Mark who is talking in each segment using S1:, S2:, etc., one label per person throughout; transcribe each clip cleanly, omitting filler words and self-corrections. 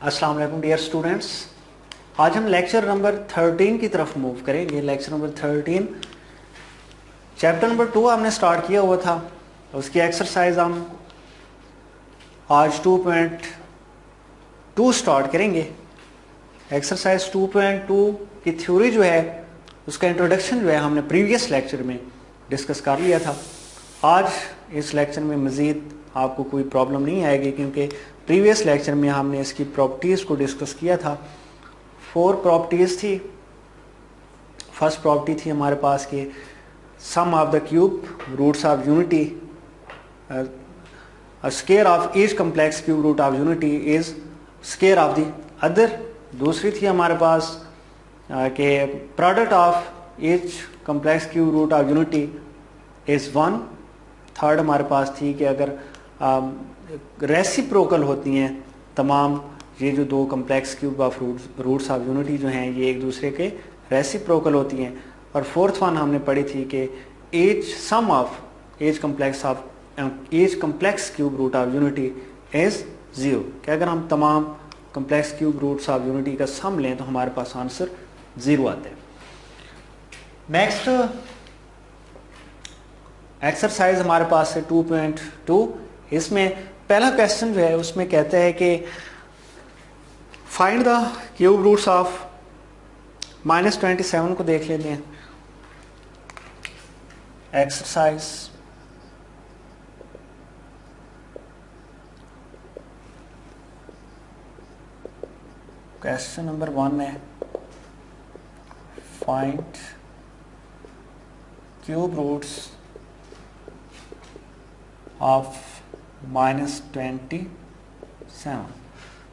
S1: अस्सलाम वालेकुम dear students. आज हम लेक्चर नंबर 13 की तरफ मूव करेंगे। लेक्चर नंबर 13 चैप्टर नंबर 2 हमने स्टार्ट किया हुआ था। उसकी एक्सरसाइज हम आज 2.2 स्टार्ट करेंगे। एक्सरसाइज 2.2 की थ्योरी जो है उसका इंट्रोडक्शन जो है हमने प्रीवियस लेक्चर में डिस्कस कर लिया था। आज इस लेक्चर में मज़ीद आपको कोई प्रॉब्लम नहीं आएगी क्योंकि प्रीवियस लेक्चर में हमने इसकी प्रॉपर्टीज़ को डिस्कस किया था। 4 प्रॉपर्टीज़ थी। फर्स्ट प्रॉपर्टी थी हमारे पास कि sum of the cube roots of unity, square of each complex cube root of unity is square of the other. दूसरी थी हमारे पास कि product of each complex cube root of unity is 1। Third हमारे पास थी कि अगर रेसिप्रोकल होती हैं तमाम ये जो दो complex cube of roots of unity जो हैं ये एक दूसरे के रेसिप्रोकल होती हैं। और फोर्थ वन हमने पढ़ी थी कि each sum of each complex cube root of unity is 0 कि अगर हम तमाम complex cube roots of unity का सम लें तो हमारे पास आंसर 0 आता है। नेक्स्ट एक्सरसाइज हमारे पास है 2.2। इसमें पहला क्वेश्चन जो है उसमें कहता है कि find the cube roots of -27 को देख लेते हैं। एक्सरसाइज क्वेश्चन नंबर 1 है फाइंड क्यूब रूट्स ऑफ -27।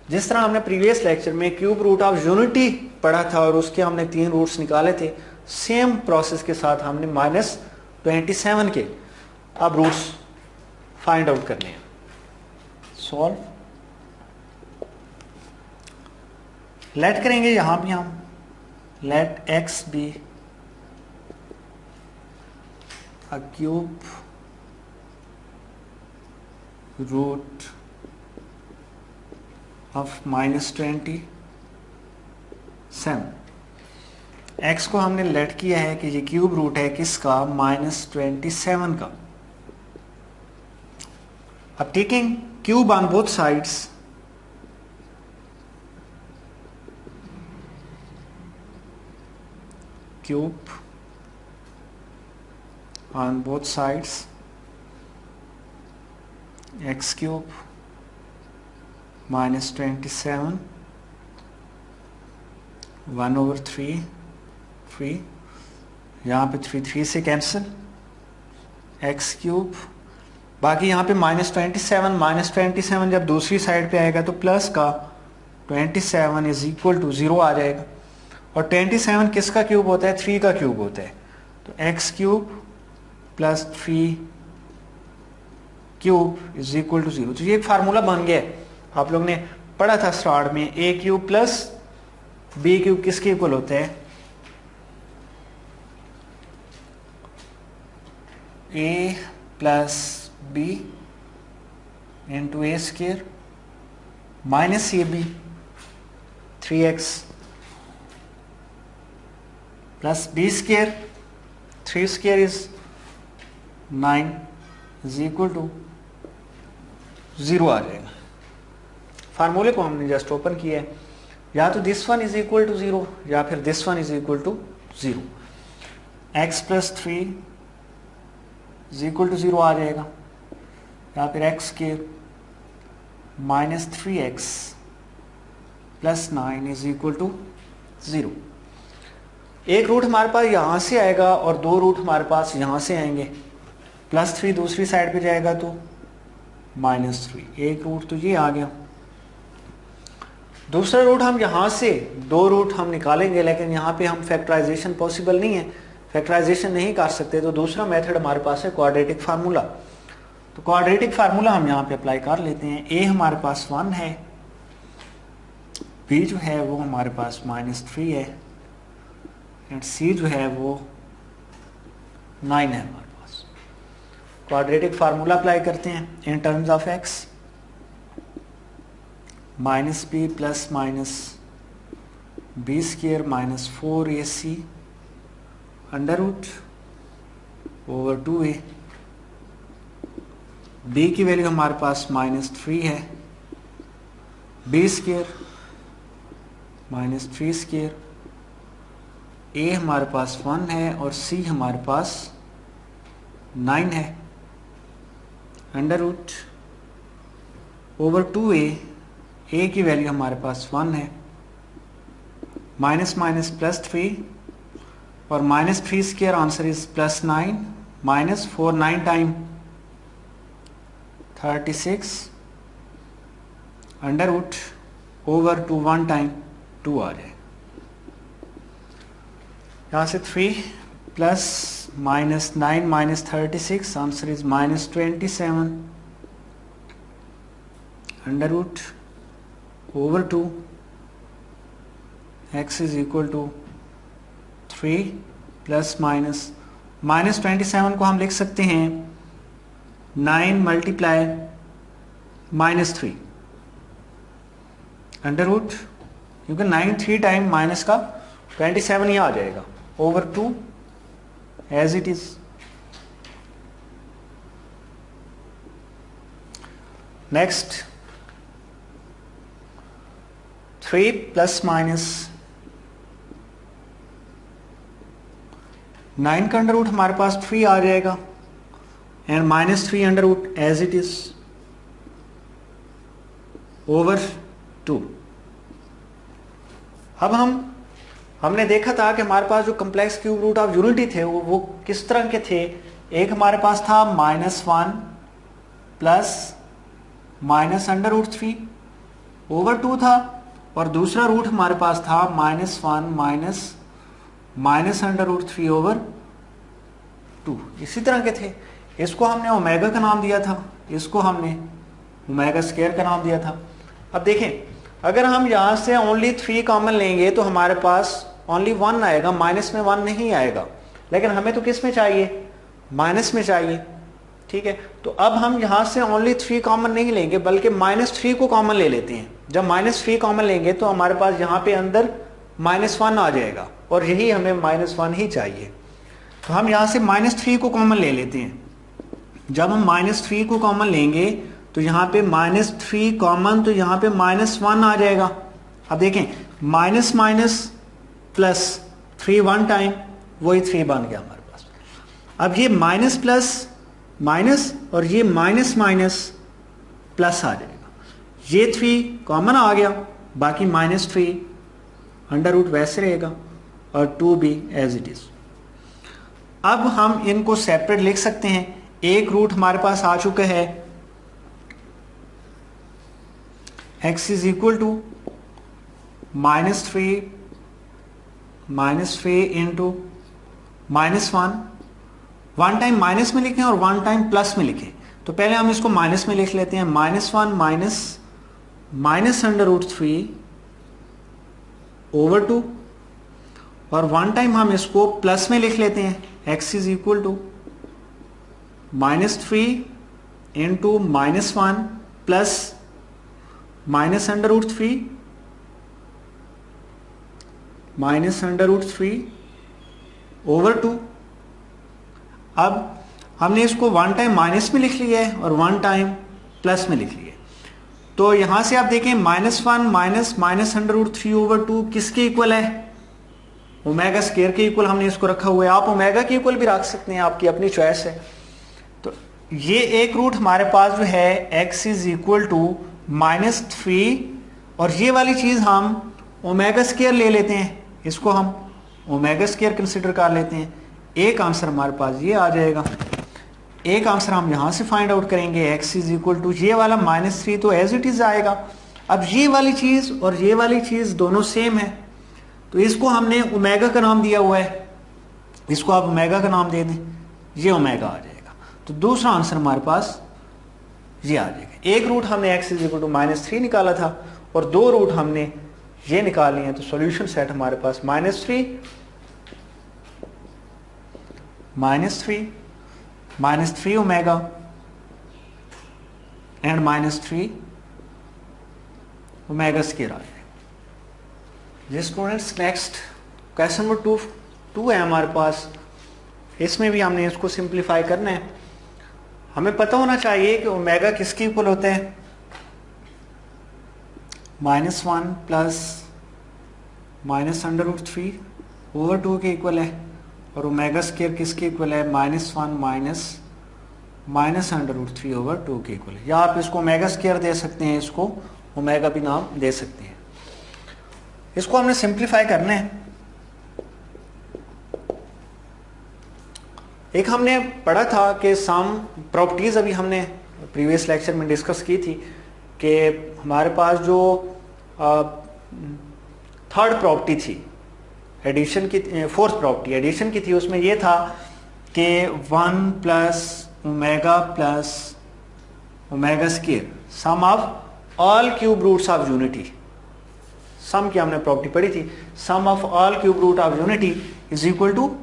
S1: जिस तरह हमने प्रीवियस लेक्चर में क्यूब रूट ऑफ यूनिटी पढ़ा था और उसके हमने 3 रूट्स निकाले थे, सेम प्रोसेस के साथ हमने -27 के अब रूट्स फाइंड आउट करने हैं। सॉल्व लेट करेंगे। यहां भी हम let x be a cube root of -27। x को हमने लेट किया है कि ये क्यूब रूट है किसका, -27 का। अब taking cube on both sides, cube on both sides x cube -27 1/3 यहाँ पे 3 से कैंसिल, x क्यूब बाकी यहाँ पे -27 जब दूसरी साइड पे आएगा तो प्लस का 27 इज इक्वल टू 0 आ जाएगा। और 27 किसका क्यूब होता है, 3 का क्यूब होता है। तो x cube plus 3 cube is equal to 0। तो ये एक फार्मूला बन गया है। आप लोग ने पढ़ा था स्टार्ट में a cube plus b cube किसके इक्वल होता है, a plus b into a square minus ab 3x plus b square 3 square is 9 is equal to 0 आ जाएगा। फार्मूले को हमने जस्ट ओपन किया है। या तो this one is equal to 0 या फिर this one is equal to 0। x plus 3 is equal to 0 आ जाएगा, या फिर x के -3x plus 9 is equal to 0। एक रूट हमारे पास यहां से आएगा और 2 रूट हमारे पास यहां से आएंगे। +3 दूसरी साइड पे जाएगा तो -3। एक रूट तो ये आ गया। दूसरा रूट हम यहाँ से 2 रूट हम निकालेंगे, लेकिन यहाँ पे हम फैक्टराइजेशन पॉसिबल नहीं है, फैक्टराइजेशन नहीं कर सकते। तो दूसरा मेथड हमारे पास है क्वाड्रेटिक फार्मूला। तो क्वाड्रेटिक फार्मूला हम यहाँ पे अप्लाई कर लेते हैं। a हमारे पास 1 है, b जो है वो हमारे पास -3 है, एंड c जो है वो 9 है हमारे पास। क्वाड्रेटिक फार्मूला अप्लाई करते हैं in terms of x। Minus b plus minus b square minus 4ac under root over 2a। b की वैल्यू हमारे पास -3 है, बी स्क्वायर -3 स्क्वायर, a हमारे पास 1 है और c हमारे पास 9 है under root over 2a। a की वैल्यू हमारे पास 1 है, माइनस माइनस प्लस 3 और -3 square answer is +9 minus 4 9 time 36 under root over 2 1 time 2 आ जाए। यहाँ से 3 plus -9 minus 36 answer is -27 under root over 2 x is equal to 3 plus -27 को हम लिख सकते हैं 9 मल्टीप्लाई -3 अंडर रूट, क्योंकि 9 3 टाइम माइनस का 27 ही आ जाएगा over 2 as it is. Next 3 plus minus 9 का अंडर रूट हमारे पास 3 आ जाएगा and -3 under root as it is over 2। अब हमने देखा था कि हमारे पास जो complex cube root of unity थे वो किस तरह के थे। एक हमारे पास था -1 plus minus under root 3 over 2 था, और दूसरा रूट हमारे पास था -1 माइनस अंडर रूट 3 ओवर 2। इसी तरह के थे। इसको हमने ओमेगा का नाम दिया था, इसको हमने ओमेगा स्क्वायर का नाम दिया था। अब देखें, अगर हम यहाँ से ओनली 3 कॉमन लेंगे तो हमारे पास ओनली 1 आएगा, माइनस में 1 नहीं आएगा। लेकिन हमें तो किस में चाहिए, माइनस में चाहिए। ठीक है, तो अब हम यहाँ से ओनली 3 कॉमन नहीं लेंगे बल्कि -3 को कॉमन ले लेते हैं। जब -3 कॉमन लेंगे तो हमारे पास यहाँ पे अंदर -1 आ जाएगा और यही हमें -1 ही चाहिए। तो हम यहाँ से -3 को कॉमन ले लेते हैं। जब हम -3 को कॉमन लेंगे तो यहाँ पे -3 कॉमन, तो यहाँ पे -1 आ जाएगा। अब देखें, माइनस माइनस प्लस 3 1 टाइम, वही 3 बन गया हमारे पास। अब ये माइनस प्लस माइनस और ये माइनस माइनस प्लस आ जाएगा। ये 3 कॉमन आ गया, बाकी -3 अंडर रूट वैसे रहेगा और 2 भी एज इट इज। अब हम इनको सेपरेट लिख सकते हैं। एक रूट हमारे पास आ चुका है, x is equal to -3 into -1। 1 time minus में लिखें और 1 टाइम प्लस में लिखें। तो पहले हम इसको माइनस में लिख लेते हैं, -1 माइनस अंडर रूट 3 ओवर 2, और 1 टाइम हम इसको प्लस में लिख लेते हैं, x is equal to -3 into -1 plus minus under root 3 over 2। अब हमने इसको 1 टाइम माइनस में लिख लिया है और 1 टाइम प्लस में लिख लिया है। तो यहां से आप देखें, -1 माइनस अंडर रूट 3 ओवर 2 किसके इक्वल है, ओमेगा स्क्वायर के इक्वल हमने इसको रखा हुआ है। आप ओमेगा के इक्वल भी रख सकते हैं, आपकी अपनी चॉइस है। तो ये एक रूट हमारे पास जो है x इज इक्वल टू -3, और ये वाली चीज हम ओमेगा स्क्वायर ले लेते हैं, इसको हम ओमेगा स्क्वायर कंसिडर कर लेते हैं। एक आंसर हमारे पास ये आ जाएगा। एक आंसर हम यहां से फाइंड आउट करेंगे, x इज इक्वल टू ये वाला -3 तो एज इट इज आएगा। अब ये वाली चीज और ये वाली चीज दोनों सेम है, तो इसको हमने ओमेगा का नाम दिया हुआ है, इसको आप ओमेगा का नाम दे दें, ये ओमेगा आ जाएगा। तो दूसरा आंसर हमारे पास ये आ जाएगा। एक रूट हमने x इज इक्वल टू -3 निकाला था और 2 रूट हमने ये निकाल लिए हैं। तो सॉल्यूशन सेट हमारे पास -3 ओमेगा एंड -3 ओमेगा स्क्वायर आ जाएगा। जी स्टूडेंट्स, नेक्स्ट क्वेश्चन नंबर 2 है हमारे पास। इसमें भी हमने इसको सिंप्लीफाई करना है। हमें पता होना चाहिए कि ओमेगा किसके इक्वल होते हैं, -1 प्लस -√3 ओवर 2 के इक्वल है, और ओमेगा स्क्वायर किसके इक्वल है, -1 माइनस √3 ओवर 2 के इक्वल है। या आप इसको ओमेगा स्क्वायर दे सकते हैं, इसको ओमेगा भी नाम दे सकते हैं। इसको हमने सिंप्लीफाई करना है। एक हमने पढ़ा था कि सम प्रॉपर्टीज, अभी हमने प्रीवियस लेक्चर में डिस्कस की थी कि हमारे पास जो थर्ड प्रॉपर्टी थी एडिशन की, फोर्थ प्रॉपर्टी एडिशन की थी, उसमें यह था कि 1 plus omega square sum of all cube roots of unity. Sum की हमने प्रॉपर्टी पढ़ी थी, sum of all cube root of unity is equal to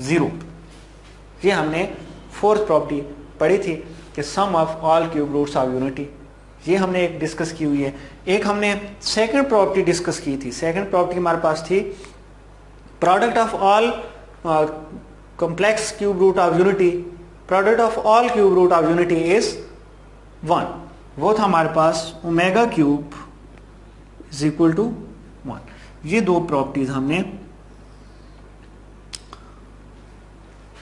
S1: 0। ये हमने फोर्थ प्रॉपर्टी पढ़ी थी कि sum of all cube roots of unity, ये हमने एक डिस्कस की हुई है। एक हमने सेकंड प्रॉपर्टी डिस्कस की थी। सेकंड प्रॉपर्टी हमारे पास थी product of all complex cube root of unity, product of all cube root of unity is 1। वो था हमारे पास omega cube is equal to 1। ये दो प्रॉपर्टीज हमने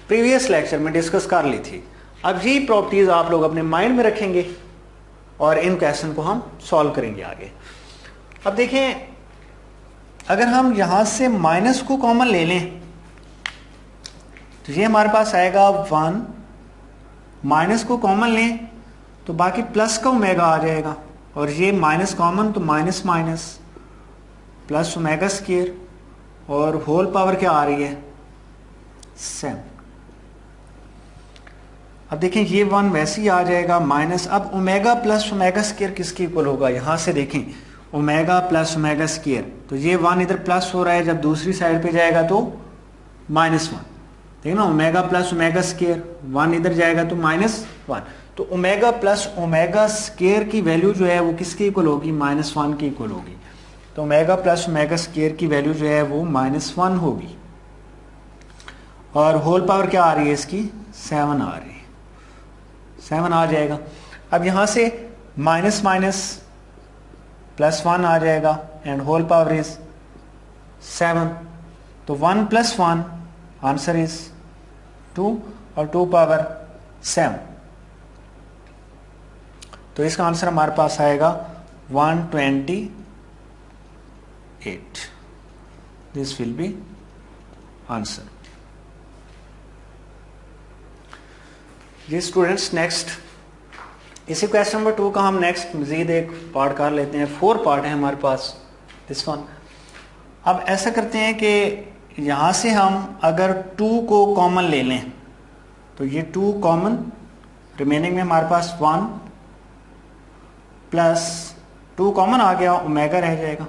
S1: प्रीवियस लेक्चर में डिस्कस कर ली थी। अब ये प्रॉपर्टीज आप लोग अपने माइंड में रखेंगे और इन क्वेश्चन को हम सॉल्व करेंगे आगे। अब देखें, अगर हम यहां से माइनस को कॉमन ले लें तो ये हमारे पास आएगा 1, माइनस को कॉमन लें तो बाकी प्लस का ओमेगा आ जाएगा, और ये माइनस कॉमन तो minus minus plus omega square, और होल पावर क्या आ रही है 7। अब देखें ये 1 वैसे ही आ जाएगा माइनस। अब ओमेगा प्लस ओमेगा स्क्वायर किसके इक्वल होगा, यहां से देखें ओमेगा प्लस ओमेगा स्क्वायर, तो ये 1 इधर प्लस हो रहा है, जब दूसरी साइड पे जाएगा तो -1। देखिए ना, ओमेगा प्लस ओमेगा स्क्वायर 1 इधर जाएगा तो -1। तो ओमेगा प्लस ओमेगा स्क्वायर की वैल्यू जो है वो किसके इक्वल होगी, -1 की इक्वल होगी। तो ओमेगा प्लस ओमेगा स्क्वायर की वैल्यू जो है वो -1 होगी, और होल पावर क्या आ रही है इसकी 7 आ रही है, 7 आ जाएगा। अब यहां से माइनस माइनस +1 आ जाएगा, एंड होल पावर इज 7। तो 1 + 1 आंसर इज 2, और 2 पावर 7। तो इसका आंसर हमारे पास आएगा 128। This will be answer. जी स्टूडेंट्स, नेक्स्ट इसी क्वेश्चन नंबर 2 का हम नेक्स्ट मजीद एक पार्ट कर लेते हैं। 4 पार्ट है हमारे पास दिस वन। अब ऐसा करते हैं कि यहां से हम अगर 2 को कॉमन ले लें तो ये 2 कॉमन, रिमेनिंग में हमारे पास 1 प्लस 2 कॉमन आ गया, ओमेगा रह जाएगा,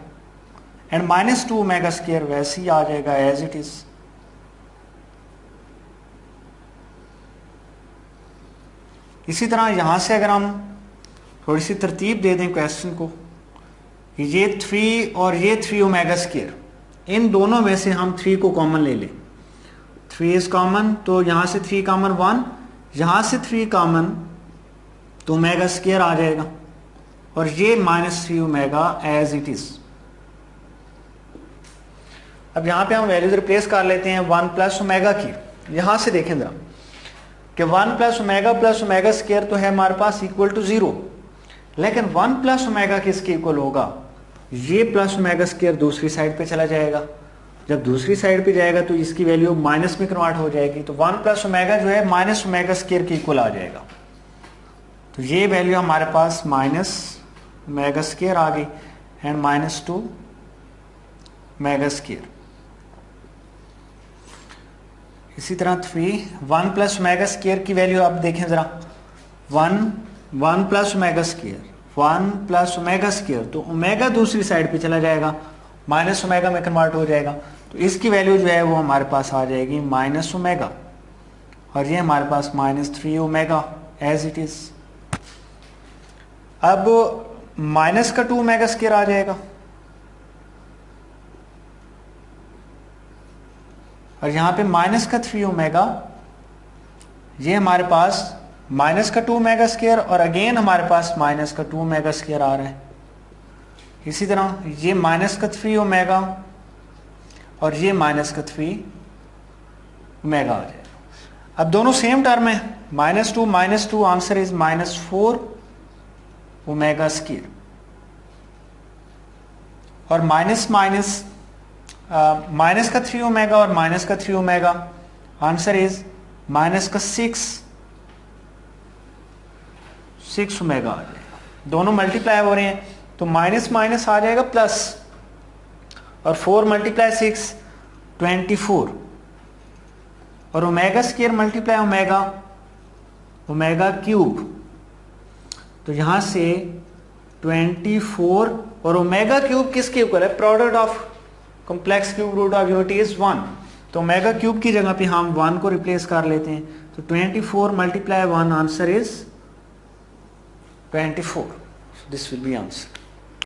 S1: एंड -2 ओमेगा स्क्वायर वैसे ही आ जाएगा एज इट इज। इसी तरह यहां से अगर हम थोड़ी सी तरतीब दे दें क्वेश्चन को, ये 3 और ये 3 ओमेगा स्क्वायर, इन दोनों में से हम 3 को कॉमन ले लें। 3 इज कॉमन, तो यहां से 3 कॉमन 1, यहां से 3 कॉमन तो ओमेगा स्क्वायर आ जाएगा, और ये -3 ओमेगा एज इट इज। अब यहां पे हम वैल्यूज रिप्लेस कर लेते हैं 1 प्लस ओमेगा की। यहां से देखें जरा कि 1 प्लस ओमेगा स्क्वायर तो है हमारे पास इक्वल टू 0, लेकिन 1 प्लस ओमेगा किसके इक्वल होगा, ये प्लस ओमेगा स्क्वायर दूसरी साइड पे चला जाएगा। जब दूसरी साइड पे जाएगा तो इसकी वैल्यू माइनस में कन्वर्ट हो जाएगी, तो 1 प्लस ओमेगा जो है माइनस ओमेगा स्क्वायर के इक्वल आ जाएगा। तो ये वैल्यू हमारे पास माइनस ओमेगा स्क्वायर आ गई, एंड -2 ओमेगा स्क्वायर। इसी तरह 1 प्लस ओमेगा स्क्वायर की वैल्यू आप देखें जरा, 1 plus omega square, 1 plus omega square, तो ओमेगा दूसरी साइड पे चला जाएगा, माइनस ओमेगा में कन्वर्ट हो जाएगा, तो इसकी वैल्यू जो है वो हमारे पास आ जाएगी माइनस ओमेगा, और ये हमारे पास -3 ओमेगा एज इट इज। अब माइनस का 2 ओमेगा स्क्वायर आ जाएगा, और यहां पे माइनस का 3 ओमेगा, ये हमारे पास माइनस का 2 ओमेगा स्क्वायर, और अगेन हमारे पास माइनस का 2 ओमेगा स्क्वायर आ रहा है। इसी तरह ये माइनस का 3 ओमेगा और ये माइनस का 3 ओमेगा आ जाएगा। अब दोनों सेम टर्म है, -2 आंसर इज -4 ओमेगा स्क्वायर, और माइनस का 3 ओमेगा और माइनस का 3 ओमेगा, आंसर इज माइनस का 6 ओमेगा आ जाएगा। दोनों मल्टीप्लाई हो रहे हैं तो माइनस माइनस आ जाएगा प्लस, और 4 × 6 24, और omega square multiply omega cube, तो यहां से 24, और ओमेगा क्यूब किसके इक्वल है? Product of complex cube root of unity is 1, तो ओमेगा क्यूब की जगह पे हम 1 को रिप्लेस कर लेते हैं, तो 24 × 1 answer is 24, this will be answer.